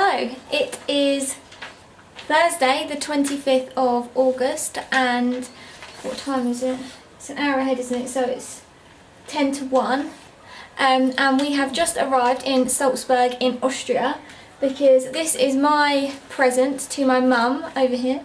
So it is Thursday the 25th of August, and what time is it? It's an hour ahead, isn't it? So it's 10 to 1, and we have just arrived in Salzburg in Austria because this is my present to my mum over here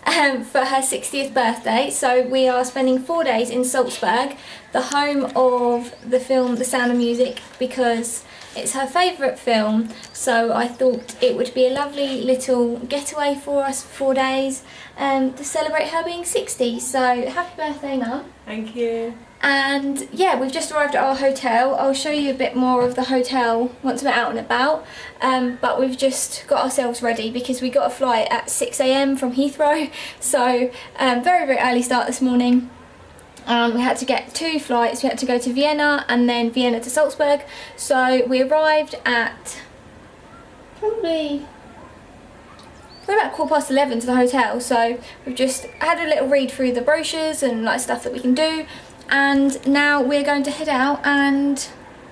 for her 60th birthday. So we are spending 4 days in Salzburg, the home of the film The Sound of Music, because it's her favourite film, so I thought it would be a lovely little getaway for us for 4 days to celebrate her being 60. So happy birthday, Mum. Thank you. And yeah, we've just arrived at our hotel. I'll show you a bit more of the hotel once we're out and about, but we've just got ourselves ready because we got a flight at 6 AM from Heathrow, so very, very early start this morning. We had to get 2 flights. We had to go to Vienna and then Vienna to Salzburg. So we arrived at probably about 11:15 to the hotel. So we've just had a little read through the brochures and like stuff that we can do, and now we're going to head out and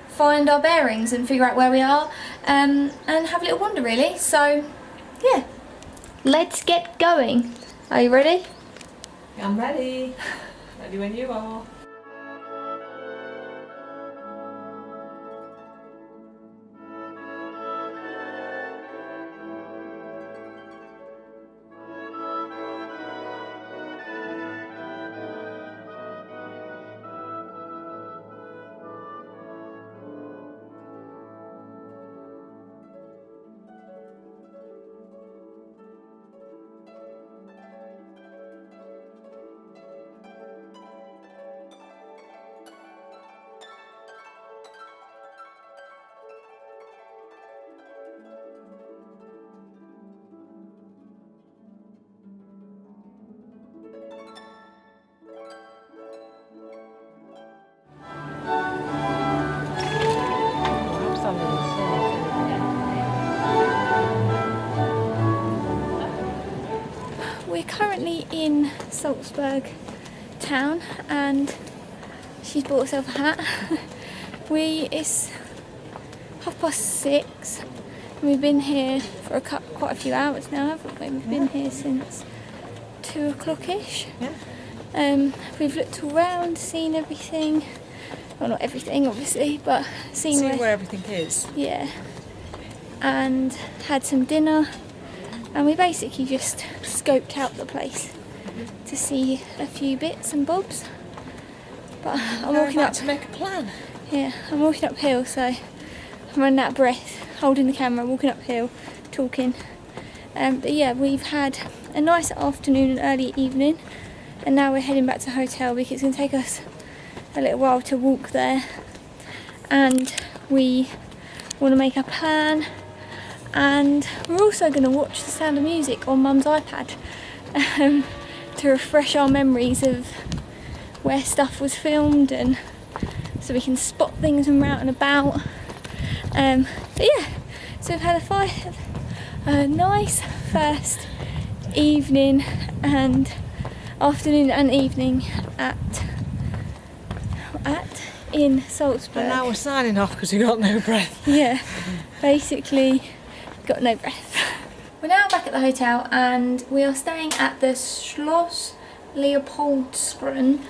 find our bearings and figure out where we are, and have a little wander really. So yeah, let's get going. Are you ready? I'm ready. Ready when you are. We're currently in Salzburg town, and she's bought herself a hat. It's 6:30, and we've been here for quite a few hours now, haven't we? We've been here since 2 o'clock-ish. Yeah. We've looked around, seen everything. Well, not everything, obviously, but seen where everything is. Yeah. And had some dinner. And we basically just scoped out the place to see a few bits and bobs. But I'm walking up to make a plan. Yeah, I'm walking uphill, so I'm running out of breath, holding the camera, walking uphill, talking. But yeah, we've had a nice afternoon and early evening, and now we're heading back to the hotel because it's going to take us a little while to walk there. And we want to make a plan. And we're also going to watch The Sound of Music on Mum's iPad to refresh our memories of where stuff was filmed, and so we can spot things when we're out and about. But yeah, so we've had a nice first evening and afternoon and evening in Salzburg. And now we're signing off because we got no breath. Yeah, basically got no breath. We're now back at the hotel, and we are staying at the Schloss Leopoldskron.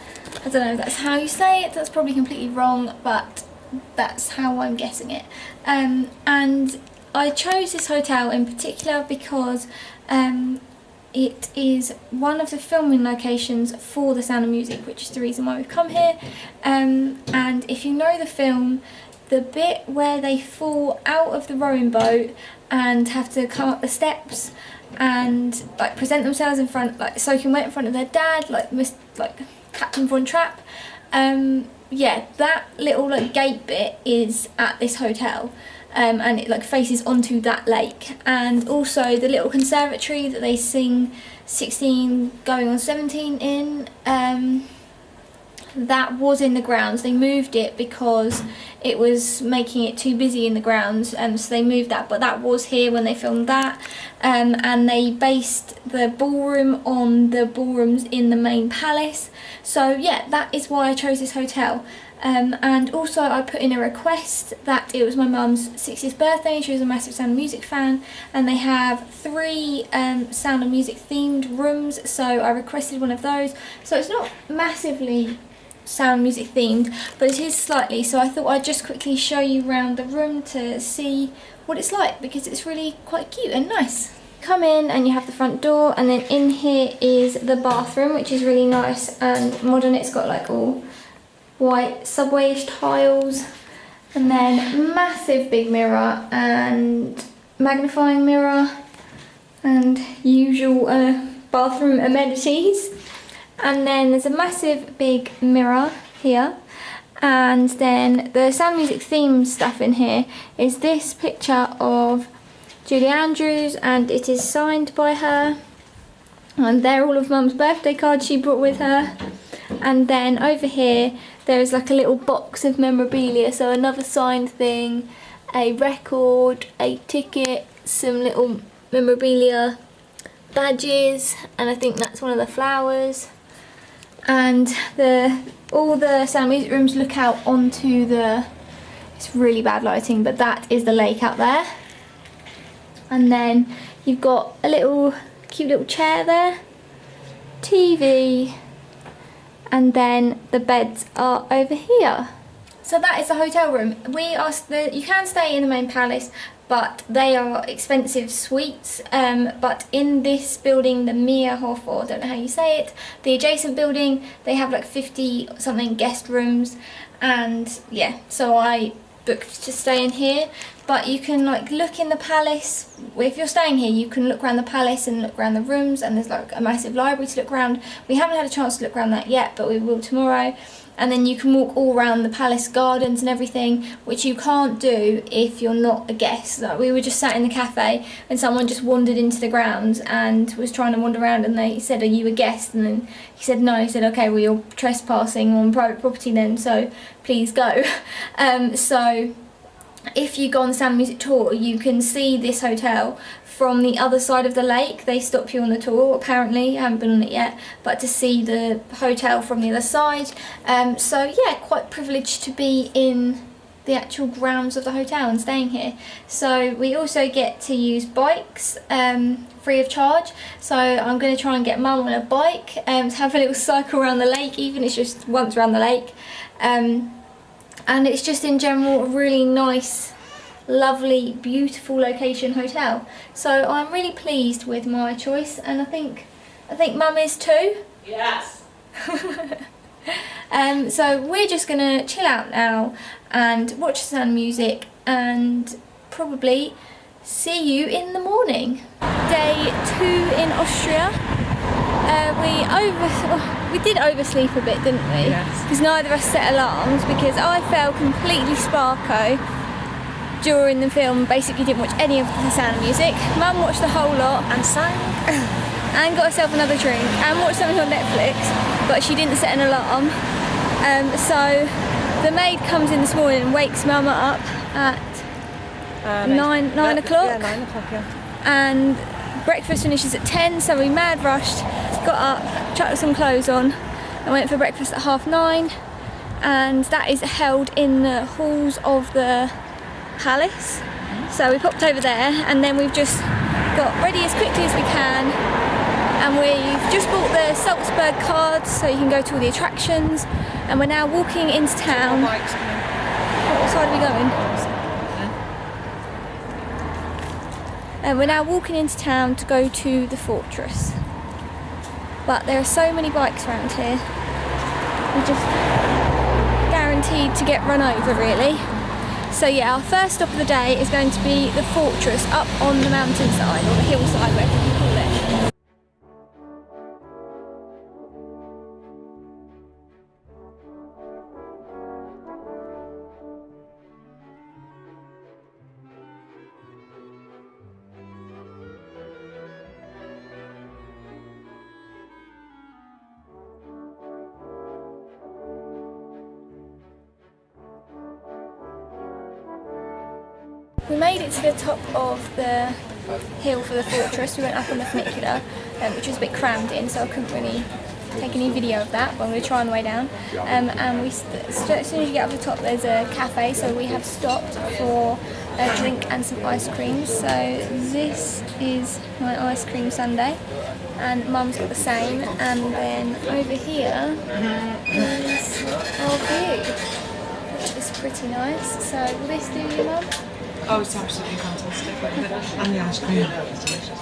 I don't know if that's how you say it, that's probably completely wrong, but that's how I'm guessing it. And I chose this hotel in particular because it is one of the filming locations for The Sound of Music, which is the reason why we've come here. And if you know the film, the bit where they fall out of the rowing boat and have to come up the steps and like present themselves in front, like soaking wet in front of their dad, like Captain Von Trapp. Yeah, that little like gate bit is at this hotel, and it like faces onto that lake. And also the little conservatory that they sing 16 going on 17 in, that was in the grounds. They moved it because it was making it too busy in the grounds, so they moved that, but that was here when they filmed that. And they based the ballroom on the ballrooms in the main palace. So yeah, that is why I chose this hotel. And also I put in a request that it was my mum's 60th birthday. She was a massive Sound of Music fan, and they have 3 Sound of Music themed rooms, so I requested one of those. So it's not massively Sound of Music themed, but it is slightly, so I thought I'd just quickly show you around the room to see what it's like, because it's really quite cute and nice. Come in and you have the front door, and then in here is the bathroom, which is really nice and modern. It's got like all white subway-ish tiles, and then massive big mirror and magnifying mirror and usual bathroom amenities. And then there's a massive big mirror here, and then the Sound Music theme stuff in here is this picture of Julie Andrews, and it is signed by her, and they're all of Mum's birthday cards she brought with her. And then over here there is like a little box of memorabilia, so another signed thing, a record, a ticket, some little memorabilia badges, and I think that's one of the flowers. And all the Sound Music rooms look out onto it's really bad lighting, but that is the lake out there. And then you've got a cute little chair there, TV, and then the beds are over here. So that is the hotel room. You can stay in the main palace, but they are expensive suites. But in this building, the Meerhof, or I don't know how you say it, the adjacent building, they have like 50 something guest rooms, and yeah, so I booked to stay in here. But you can like look in the palace. If you're staying here, you can look around the palace and look around the rooms, and there's like a massive library to look around. We haven't had a chance to look around that yet, but we will tomorrow. And then you can walk all around the palace gardens and everything, which you can't do if you're not a guest. Like, we were just sat in the cafe and someone just wandered into the grounds and was trying to wander around, and they said, "Are you a guest?" And then he said no. He said, "Okay, well, you're trespassing on private property then, so please go." So if you go on the Sound Music tour, you can see this hotel from the other side of the lake. They stop you on the tour, apparently. I haven't been on it yet, but to see the hotel from the other side. So yeah, quite privileged to be in the actual grounds of the hotel and staying here. So we also get to use bikes free of charge. So I'm going to try and get Mum on a bike to have a little cycle around the lake, even if it's just once around the lake. And it's just in general a really nice, lovely, beautiful location hotel. So I'm really pleased with my choice, and I think Mum is too. Yes. So we're just gonna chill out now and watch the Sound Music, and probably see you in the morning. Day 2 in Austria. We did oversleep a bit, didn't we? Yes. Because neither of us set alarms, because I felt completely sparko during the film, basically didn't watch any of the Sound of Music. Mum watched the whole lot and sang and got herself another drink and watched something on Netflix, but she didn't set an alarm. So the maid comes in this morning and wakes Mama up at 9 o'clock. Yeah, 9 o'clock, yeah. And breakfast finishes at 10, so we mad rushed, got up, chucked some clothes on and went for breakfast at 9:30, and that is held in the halls of the palace. So we popped over there, and then we've just got ready as quickly as we can, and we've just bought the Salzburg cards so you can go to all the attractions, and we're now walking into town. What side are we going? And we're now walking into town to go to the fortress. But there are so many bikes around here, we're just guaranteed to get run over, really. So yeah, our first stop of the day is going to be the fortress up on the mountainside, or the hillside, whatever you call it. We made it to the top of the hill for the fortress. We went up on the funicular, which was a bit crammed in, so I couldn't really take any video of that, but I'm going to try on the way down. And as soon as you get up the top, there's a cafe, so we have stopped for a drink and some ice cream. So this is my ice cream sundae, and Mum's got the same. And then over here is our view, which is pretty nice. So will this do you, Mum? Oh, it's absolutely fantastic. And the ice cream. It's delicious.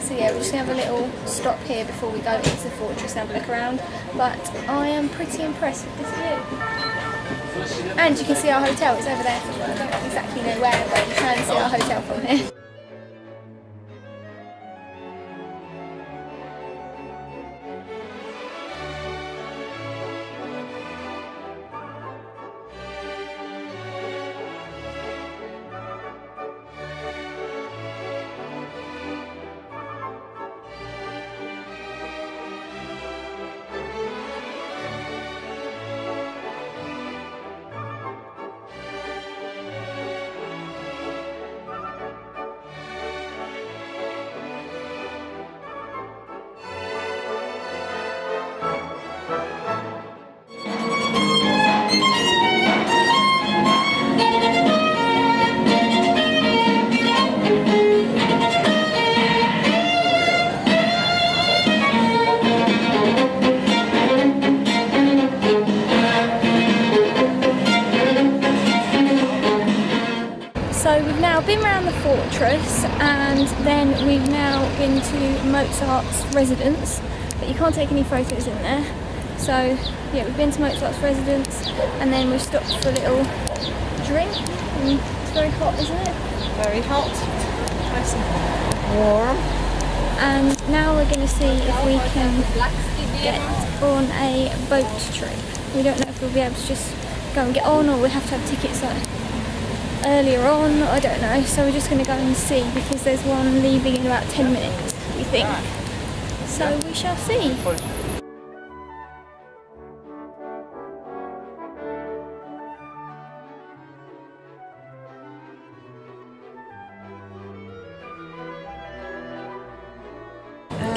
So yeah, we're just going to have a little stop here before we go into the fortress and have a look around. But I am pretty impressed with this view. And you can see our hotel, it's over there. I don't exactly know where, but you can see our hotel from here. So we've now been around the fortress, and then we've now been to Mozart's residence, but you can't take any photos in there. So yeah, we've been to Mozart's residence, and then we've stopped for a little drink. And it's very hot, isn't it? Very hot. Nice and warm. And now we're going to see if we can get on a boat trip. We don't know if we'll be able to just go and get on, or we'll have to have tickets earlier on, I don't know. So we're just going to go and see, because there's one leaving in about 10 minutes, we think. So we shall see.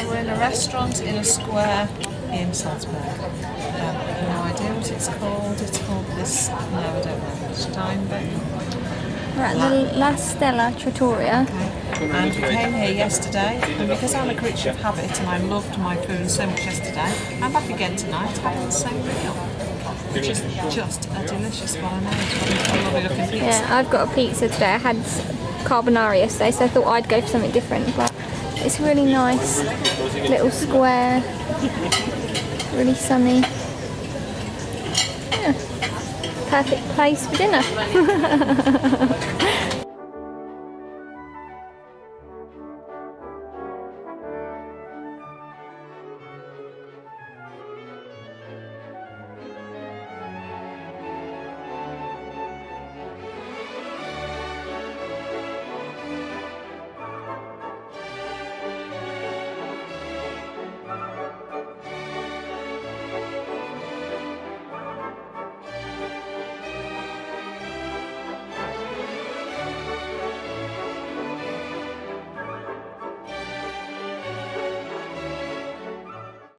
We're in a restaurant in a square in Salzburg. No idea what it's called. It's called this. No, I don't know. Steinbeck. We're at the La Stella Trattoria. Okay. And we came here yesterday, and because I'm a creature of habit and I loved my food so much yesterday, I'm back again tonight having the same meal. Which is just a delicious bolognese. A lovely looking pizza. Yeah, I've got a pizza today. I had carbonara yesterday, so I thought I'd go for something different. But it's really nice, little square, really sunny. Yeah, perfect place for dinner.